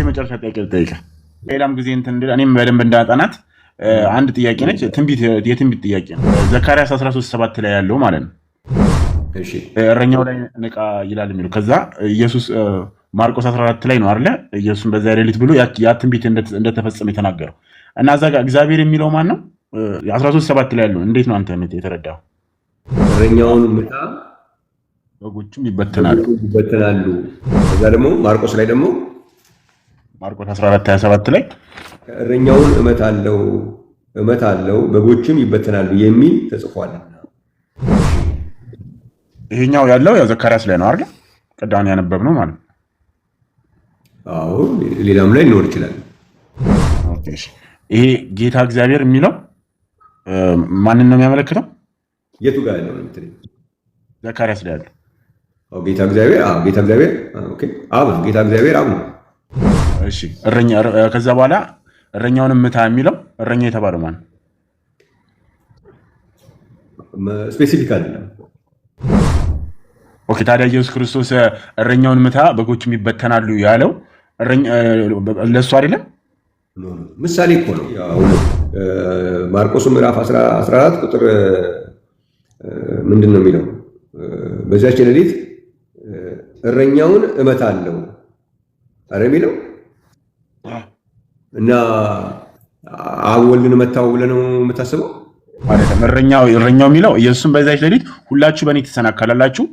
የመጨረሻ ጥያቄ ልጠይቅህ። ሌላም ጊዜ እንትን እኔም በደንብ እንዳጠናት አንድ ጥያቄ ነች። የትንቢት ጥያቄ ነው። ዘካርያስ 13:7 ላይ ያለው ማለት ነው። እሺ እረኛው ላይ ንቃ ይላል የሚለው ከዛ ኢየሱስ ማርቆስ 14 ላይ ነው አይደለ? ኢየሱስን በዛ ሌሊት ብሎ ያ ትንቢት እንደተፈጸመ የተናገረው እና እዛ ጋር እግዚአብሔር የሚለው ማን ነው? 13:7 ላይ ያለው እንዴት ነው አንተ የተረዳው? እረኛውን ምታ በጎቹም ይበተናሉ። ከዛ ደግሞ ማርቆስ ላይ ደግሞ ማርቆስ 14:27 ላይ እረኛውን እመታለው በጎችም ይበተናሉ የሚል ተጽፏል። ይሄኛው ያለው ያው ዘካርያስ ላይ ነው አይደል? ቀዳሚ ያነበብነው ማለት ነው። አዎ ሌላም ላይ ሊኖር ይችላል። ኦኬ እሺ። ይሄ ጌታ እግዚአብሔር የሚለው ማንን ነው የሚያመለክተው? የቱ ጋር ያለው ነው የምትለኝ? ዘካርያስ ላይ ያለው። አዎ ጌታ እግዚአብሔር ኦኬ አብ ነው። ጌታ እግዚአብሔር አብ ነው። እሺ እረኛ ከዛ በኋላ እረኛውን ምታ የሚለው እረኛ የተባለው ማን? ስፔሲፊክ አይደለም። ኦኬ ታዲያ ኢየሱስ ክርስቶስ እረኛውን ምታ በጎችም ይበተናሉ ያለው ለሱ አይደለም? ምሳሌ እኮ ነው። ማርቆስ ምዕራፍ 14 ቁጥር ምንድን ነው የሚለው? በዚያች ሌሊት እረኛውን እመታለሁ አረ የሚለው እና አብ ወልድን መታው ብለህ ነው የምታስበው? አይደለም። እረኛው የሚለው ኢየሱስን በዛች ሌሊት ሁላችሁ በእኔ ትሰናከላላችሁ፣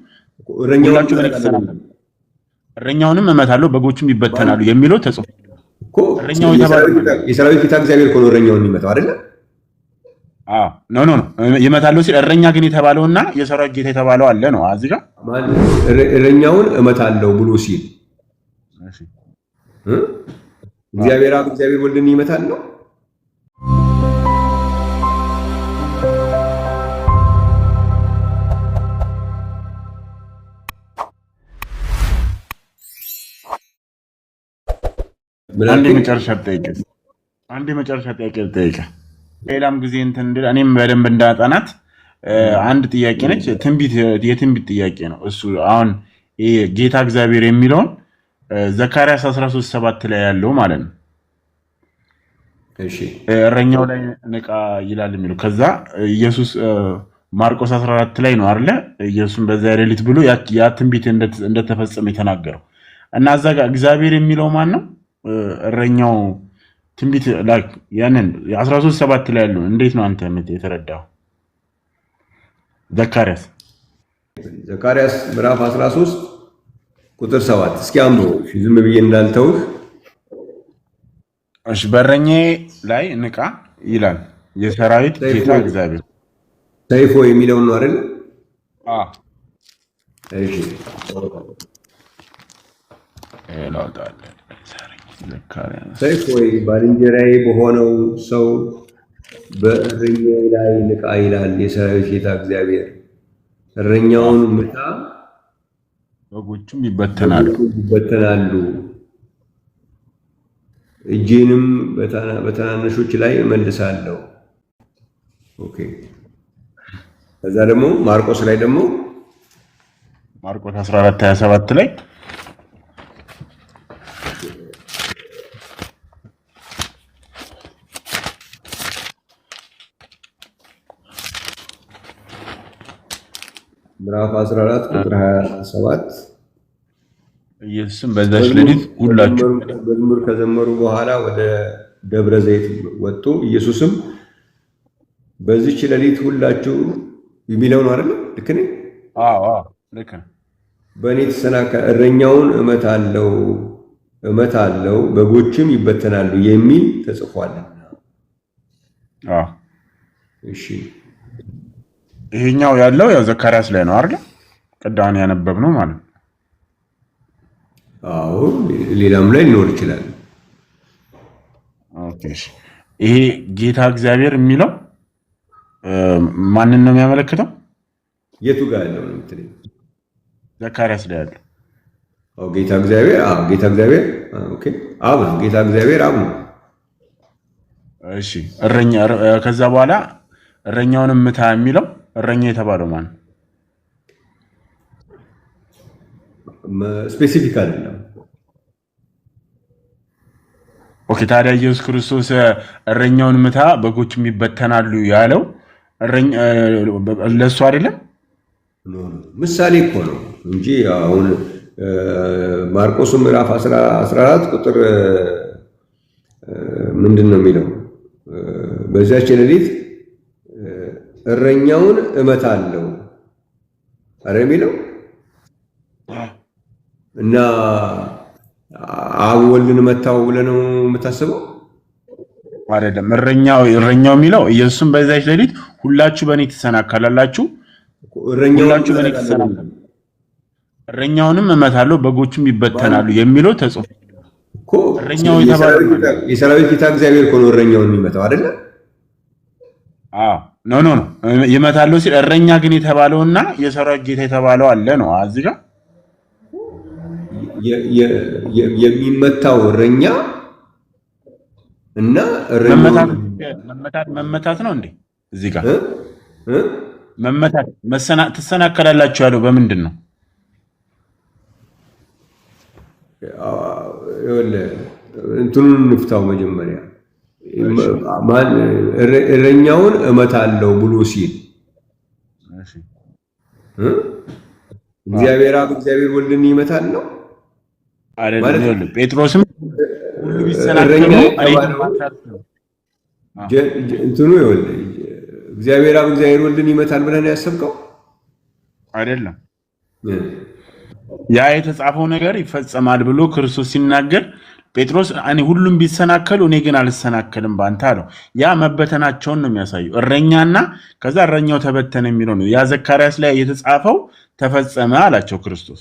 እረኛውንም እመታለሁ በጎቹም ይበተናሉ የሚለው ተጽፎ እኮ የሰራዊት ጌታ እግዚአብሔር እኮ ነው እረኛውን የሚመታው አይደለ? ኖ ይመታለሁ ሲል እረኛ ግን የተባለውና የሰራዊት ጌታ የተባለው አለ ነው። እዚህ ጋር እረኛውን እመታለሁ ብሎ ሲል እግዚአብሔር አብ እግዚአብሔር ወልድን ይመታል ነው። አንድ የመጨረሻ ጥያቄ ልጠይቅህ። ሌላም ጊዜ እንትን እኔም በደንብ እንዳጠናት አንድ ጥያቄ ነች። የትንቢት ጥያቄ ነው እሱ። አሁን ይሄ ጌታ እግዚአብሔር የሚለውን ዘካርያስ 13:7 ላይ ያለው ማለት ነው። እሺ እረኛው ላይ ንቃ ይላል የሚለው ከዛ ኢየሱስ ማርቆስ 14 ላይ ነው አይደለ? ኢየሱስን በዛ ሌሊት ብሎ ያ ትንቢት እንደተፈጸመ የተናገረው እና እዛ ጋር እግዚአብሔር የሚለው ማን ነው? እረኛው ትንቢት ላይ ያንን 13:7 ላይ ያለው እንዴት ነው አንተ የተረዳው? ዘካርያስ ምዕራፍ 13 ቁጥር 7 እስኪ አንብቦ ዝም ብዬ እንዳልተውህ። እሺ በእረኛዬ ላይ ንቃ ይላል የሰራዊት ጌታ እግዚአብሔር። ሰይፎ የሚለውን ነው አይደል? እሺ ሰይፍ ወይ ባልንጀራዬ በሆነው ሰው በእረኛዬ ላይ ንቃ ይላል የሰራዊት ጌታ እግዚአብሔር። እረኛውን ምታ በጎቹም ይበተናሉ፣ እጄንም በትናንሾች ላይ እመልሳለሁ። ኦኬ ከዛ ደግሞ ማርቆስ 14:27 ላይ ምዕራፍ 14 ቁጥር 27 ኢየሱስም በዛች ሌሊት ሁላችሁ መዝሙር ከዘመሩ በኋላ ወደ ደብረ ዘይት ወጡ። ኢየሱስም በዚች ሌሊት ሁላችሁ የሚለው ነው አይደል? ልክ ነኝ? ልክ ነህ። በእኔ እረኛውን እመታለሁ በጎችም ይበተናሉ የሚል ተጽፏል። እሺ ይሄኛው ያለው ያው ዘካርያስ ላይ ነው አይደል? ቀዳሚ ያነበብነው ማለት ነው። አዎ ሌላም ላይ ሊኖር ይችላል። ኦኬ እሺ። ይሄ ጌታ እግዚአብሔር የሚለው ማንን ነው የሚያመለክተው? የቱ ጋር ያለው ነው የምትለኝ? ዘካርያስ ላይ ያለው። ጌታ እግዚአብሔር ኦኬ አብ ነው። ጌታ እግዚአብሔር አብ ነው። እሺ እረኛ ከዛ በኋላ እረኛውን ምታ የሚለው እረኛ የተባለው ማን? ስፔሲፊክ አይደለም። ኦኬ ታዲያ ኢየሱስ ክርስቶስ እረኛውን ምታ በጎችም ይበተናሉ ያለው ለሱ አይደለም? ምሳሌ እኮ ነው እንጂ አሁን ማርቆስ ምዕራፍ 14 ቁጥር ምንድን ነው የሚለው? በዚያች ሌሊት እረኛውን እመታለሁ አረ የሚለው እና አብ ወልድን መታው ብለህ ነው የምታስበው? አይደለም። እረኛው የሚለው ኢየሱስም በዛች ሌሊት ሁላችሁ በእኔ ትሰናከላላችሁ፣ ሁላችሁ በእኔ ትሰናከላላችሁ፣ እረኛውንም እመታለሁ በጎቹም ይበተናሉ የሚለው ተጽፎ እኮ እረኛው የሰራዊት ጌታ እግዚአብሔር እኮ ነው እረኛውን የሚመታው አይደለ? አዎ ኖ ይመታሉ ሲል እረኛ ግን የተባለውና የሰራዊት ጌታ የተባለው አለ ነው እዚህ ጋር የሚመታው እረኛ እና መመታት ነው እንዴ? እዚህ ጋር መመታት ትሰናከላላችሁ ያለው በምንድን ነው? እንትኑን እንፍታው መጀመሪያ። እረኛውን እመታለሁ ብሎ ሲል እግዚአብሔር አብ እግዚአብሔር ወልድን ይመታል ነው አይደለም? ጴጥሮስም ሁሉ ቢሰናከሉ እንትኑ ይኸውልህ እግዚአብሔር አብ እግዚአብሔር ወልድን ይመታል ብለህ ነው ያሰብከው? አይደለም። ያ የተጻፈው ነገር ይፈጸማል ብሎ ክርስቶስ ሲናገር ጴጥሮስ እኔ ሁሉም ቢሰናከሉ እኔ ግን አልሰናከልም ባንተ አለው። ያ መበተናቸውን ነው የሚያሳየው። እረኛና ከዛ እረኛው ተበተነ የሚለው ነው። ያ ዘካርያስ ላይ የተጻፈው ተፈጸመ አላቸው ክርስቶስ።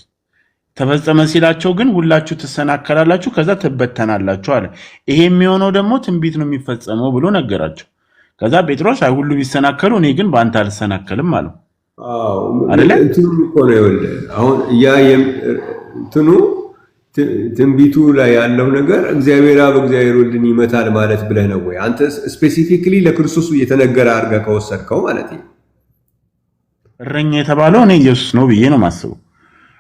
ተፈጸመ ሲላቸው ግን ሁላችሁ ትሰናከላላችሁ ከዛ ትበተናላችሁ አለ። ይሄ የሚሆነው ደግሞ ትንቢት ነው የሚፈጸመው ብሎ ነገራቸው። ከዛ ጴጥሮስ አይ ሁሉ ቢሰናከሉ እኔ ግን ባንተ አልሰናከልም አለው። አይደለ? እንትኑ እኮ ነው ይኸውልህ አሁን ያ እንትኑ ትንቢቱ ላይ ያለው ነገር እግዚአብሔር አብ እግዚአብሔር ወልድን ይመታል ማለት ብለህ ነው ወይ አንተ ስፔሲፊክሊ ለክርስቶስ የተነገረ አድርገህ ከወሰድከው ማለት ነው? እረኛ የተባለው እኔ ኢየሱስ ነው ብዬ ነው የማስበው።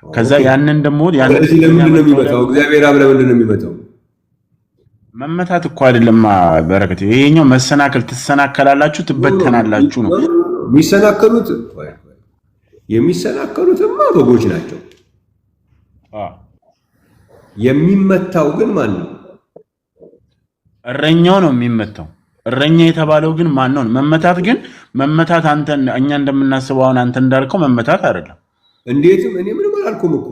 ከዛ ያንን ደግሞ ለምንድን ነው የሚመታው? እግዚአብሔር አብ ለምንድን ነው የሚመታው? መመታት እኮ አይደለም በረከት፣ ይሄኛው መሰናከል ትሰናከላላችሁ ትበተናላችሁ ነው። የሚሰናከሉትማ በጎች ናቸው። የሚመታው ግን ማን ነው? እረኛው ነው የሚመታው። እረኛ የተባለው ግን ማን ነው? መመታት አንተ እኛ እንደምናስበው አሁን አንተ እንዳልከው መመታት አይደለም። እንዴትም እኔ ምንም አላልኩም እኮ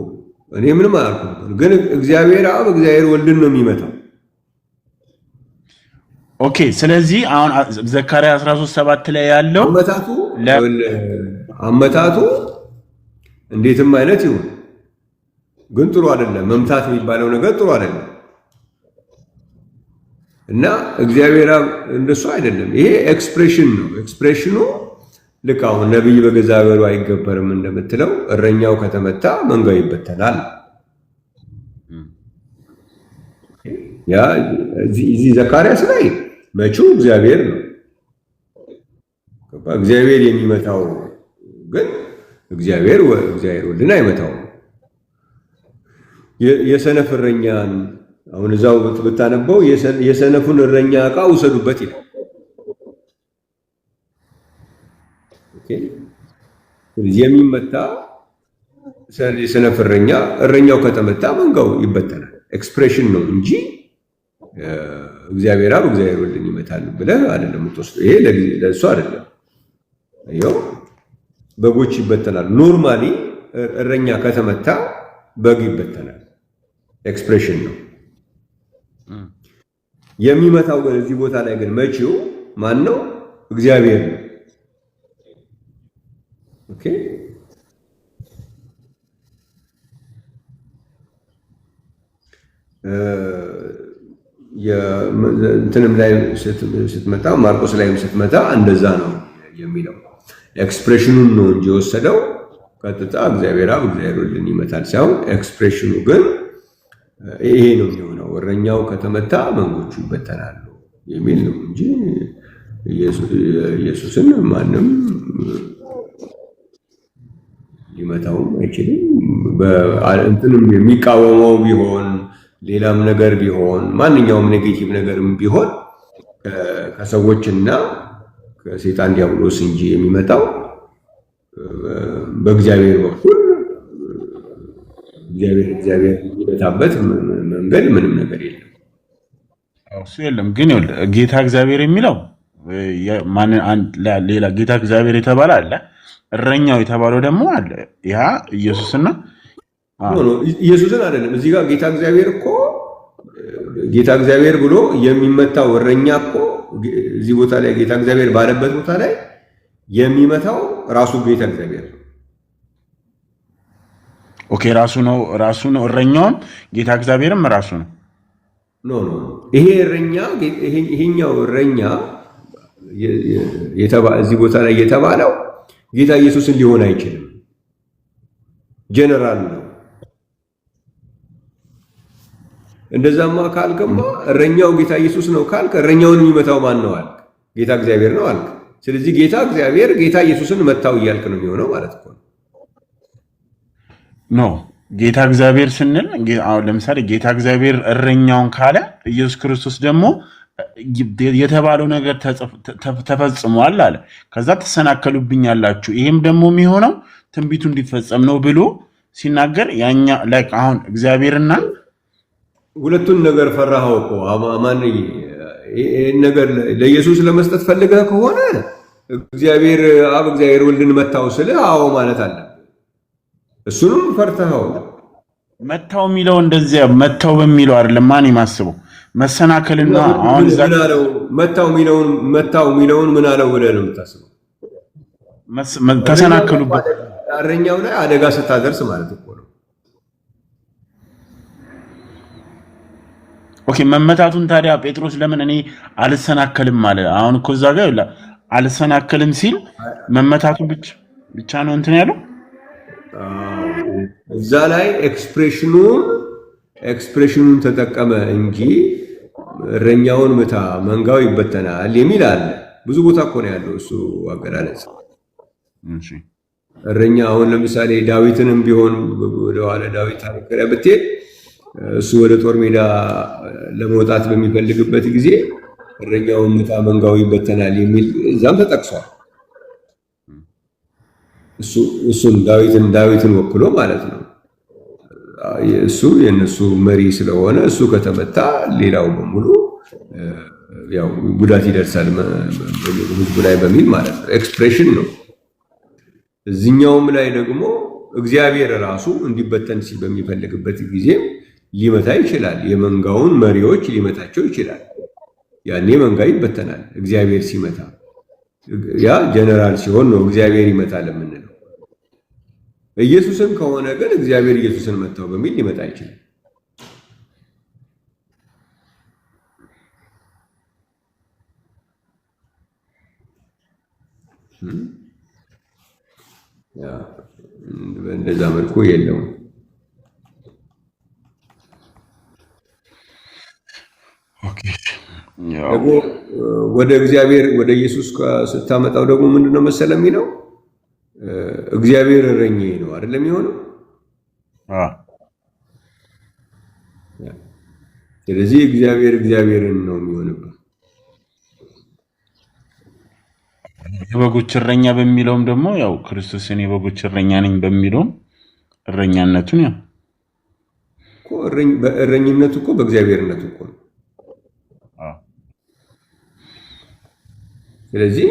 ግን እግዚአብሔር አብ እግዚአብሔር ወልድን ነው የሚመታው። ኦኬ ስለዚህ አሁን ዘካርያስ 13:7 ላይ ያለው አመታቱ እንዴትም አይነት ይሁን ግን ጥሩ አይደለም። መምታት የሚባለው ነገር ጥሩ አይደለም እና እግዚአብሔር እንደሱ አይደለም። ይሄ ኤክስፕሬሽን ነው። ኤክስፕሬሽኑ ልክ አሁን ነብይ በገዛ ሀገሩ አይገበርም እንደምትለው እረኛው ከተመታ መንጋው ይበተናል። ያ እዚህ ዘካርያስ ላይ መቼው እግዚአብሔር ነው። እግዚአብሔር የሚመታው ግን እግዚአብሔር ወልድን አይመታው። የሰነፍ እረኛን አሁን እዛው ብታነበው የሰነፉን እረኛ ዕቃ ውሰዱበት ይላል። ኦኬ የሚመታ የሰነፍ እረኛው ከተመታ መንጋው ይበተናል። ኤክስፕሬሽን ነው እንጂ እግዚአብሔር አብ እግዚአብሔር ወልድን ይመታል ብለህ አይደለም የምትወስደው። ይሄ ለእሱ አይደለም። ይኸው በጎች ይበተናል። ኖርማሊ እረኛ ከተመታ በግ ይበተናል። ኤክስፕሬሽን ነው። የሚመታው ግን እዚህ ቦታ ላይ ግን መቼው ማን ነው? እግዚአብሔር ነው። ኦኬ እንትንም ላይ ስትመጣ ማርቆስ ላይም ስትመጣ እንደዛ ነው የሚለው። ኤክስፕሬሽኑን ነው እንጂ የወሰደው ቀጥታ እግዚአብሔር አብ እግዚአብሔር ወልድን ይመታል ሳይሆን ኤክስፕሬሽኑ ግን ይሄ ነው የሚሆነው። እረኛው ከተመታ መንጎቹ ይበተናሉ የሚል ነው እንጂ ኢየሱስን ማንም ሊመታውም አይችልም። እንትንም የሚቃወመው ቢሆን ሌላም ነገር ቢሆን ማንኛውም ኔጌቲቭ ነገርም ቢሆን ከሰዎችና ከሰይጣን ዲያብሎስ እንጂ የሚመጣው በእግዚአብሔር በኩል እግዚአብሔር የሚመታበት መንገድ ምንም ነገር የለም። እሱ የለም። ግን ጌታ እግዚአብሔር የሚለው ሌላ ጌታ እግዚአብሔር የተባለ አለ፣ እረኛው የተባለው ደግሞ አለ። ያ ኢየሱስና ኢየሱስን አይደለም። እዚህ ጋር ጌታ እግዚአብሔር እኮ ጌታ እግዚአብሔር ብሎ የሚመታው እረኛ እኮ እዚህ ቦታ ላይ ጌታ እግዚአብሔር ባለበት ቦታ ላይ የሚመታው ራሱ ጌታ እግዚአብሔር ነው። ኦኬ፣ ራሱ ነው እረኛውም ጌታ እግዚአብሔርም ራሱ ነው። ኖ ይሄ እረኛ ይሄኛው እረኛ እዚህ ቦታ ላይ የተባለው ጌታ ኢየሱስን ሊሆን አይችልም። ጀነራል ነው። እንደዛማ ካልከማ እረኛው ጌታ ኢየሱስ ነው ካልክ እረኛውን የሚመታው ማን ነው አልክ? ጌታ እግዚአብሔር ነው አልክ። ስለዚህ ጌታ እግዚአብሔር ጌታ ኢየሱስን መታው እያልክ ነው የሚሆነው ማለት እኮ ነው። ኖ ጌታ እግዚአብሔር ስንል አሁን ለምሳሌ ጌታ እግዚአብሔር እረኛውን ካለ ኢየሱስ ክርስቶስ ደግሞ የተባለው ነገር ተፈጽሟል አለ። ከዛ ተሰናከሉብኛላችሁ፣ ይሄም ደግሞ የሚሆነው ትንቢቱ እንዲፈጸም ነው ብሎ ሲናገር ያኛ ላይክ አሁን እግዚአብሔርና ሁለቱን ነገር ፈራኸው እኮ አማን። ይሄን ነገር ለኢየሱስ ለመስጠት ፈልገህ ከሆነ እግዚአብሔር አብ እግዚአብሔር ወልድን መታው ስለ አዎ ማለት አለ። እሱንም ፈርተኸው መታው የሚለው እንደዚያ መታው በሚለው አይደለም። ማን ይማስበው መሰናከልና አሁን ዘናለው መታው የሚለውን ምን አለው ብለህ ነው የምታስበው? ተሰናከሉበት እረኛው ላይ አደጋ ስታደርስ ማለት እኮ ነው። ኦኬ፣ መመታቱን ታዲያ ጴጥሮስ ለምን እኔ አልሰናከልም አለ? አሁን እኮ እዛ ጋር አልሰናከልም ሲል መመታቱ ብቻ ነው እንትን ያለው። እዛ ላይ ኤክስፕሬሽኑን ተጠቀመ እንጂ እረኛውን ምታ መንጋው ይበተናል የሚል አለ። ብዙ ቦታ እኮ ነው ያለው እሱ አገላለጽ። እረኛ አሁን ለምሳሌ ዳዊትንም ቢሆን ወደኋላ ዳዊት ታሪክ ብትሄድ እሱ ወደ ጦር ሜዳ ለመውጣት በሚፈልግበት ጊዜ እረኛውን ምታ መንጋው ይበተናል የሚል እዛም ተጠቅሷል። እሱን ዳዊትን ወክሎ ማለት ነው። እሱ የነሱ መሪ ስለሆነ እሱ ከተመታ ሌላው በሙሉ ያው ጉዳት ይደርሳል ህዝቡ ላይ በሚል ማለት ነው። ኤክስፕሬሽን ነው። እዚህኛውም ላይ ደግሞ እግዚአብሔር ራሱ እንዲበተን በሚፈልግበት ጊዜ ሊመታ ይችላል። የመንጋውን መሪዎች ሊመታቸው ይችላል። ያኔ መንጋ ይበተናል። እግዚአብሔር ሲመታ ያ ጀነራል ሲሆን ነው እግዚአብሔር ይመታል የምንለው። ኢየሱስን ከሆነ ግን እግዚአብሔር ኢየሱስን መታው በሚል ሊመጣ ይችላል። በእንደዛ መልኩ የለውም። ደግሞ ወደ እግዚአብሔር ወደ ኢየሱስ ስታመጣው ደግሞ ምንድነው መሰለ የሚለው እግዚአብሔር እረኛዬ ነው አይደለም የሚሆነው። ስለዚህ እግዚአብሔርን ነው የሚሆንበት። የበጎች እረኛ በሚለውም ደግሞ ያው ክርስቶስን የበጎች እረኛ ነኝ በሚለውም እረኛነቱን ያው እረኝነቱ እኮ በእግዚአብሔርነቱ እኮ ነው። ስለዚህ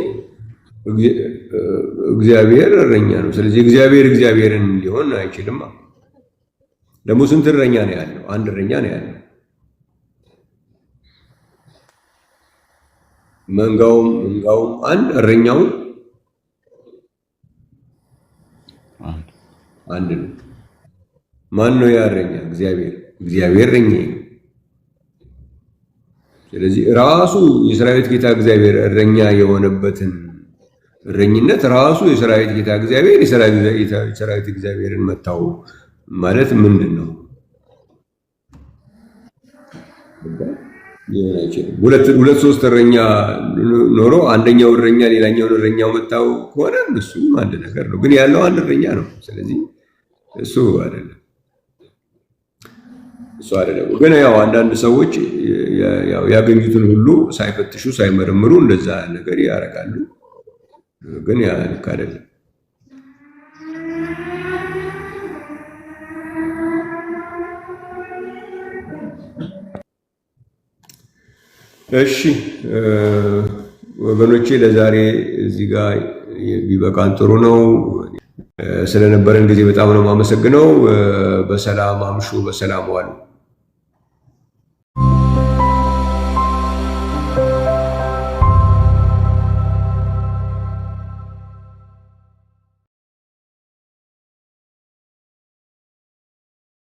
እግዚአብሔር እረኛ ነው። ስለዚህ እግዚአብሔርን ሊሆን አይችልም። ደግሞ ስንት እረኛ ነው ያለው? አንድ እረኛ ነው ያለው። መንጋውም አንድ፣ እረኛውም አንድ ነው። ማን ነው ያ እረኛ? እግዚአብሔር እረኛዬ ነው። ስለዚህ ራሱ የሰራዊት ጌታ እግዚአብሔር እረኛ የሆነበትን እረኝነት ራሱ የሰራዊት ጌታ እግዚአብሔር የሰራዊት እግዚአብሔርን መታው ማለት ምንድን ነው? ሁለት ሶስት እረኛ ኖሮ አንደኛው እረኛ ሌላኛውን እረኛው መታው ከሆነ እሱ አንድ ነገር ነው። ግን ያለው አንድ እረኛ ነው። ስለዚህ እሱ አይደለም። እሱ አይደለም። ግን ያው አንዳንድ ሰዎች ያገኙትን ሁሉ ሳይፈትሹ ሳይመረምሩ እንደዛ ነገር ያደርጋሉ። ግን ያ ልክ አይደለም። እሺ ወገኖቼ ለዛሬ እዚህ ጋር ቢበቃን ጥሩ ነው። ስለነበረን ጊዜ በጣም ነው የማመሰግነው። በሰላም አምሹ፣ በሰላም ዋሉ።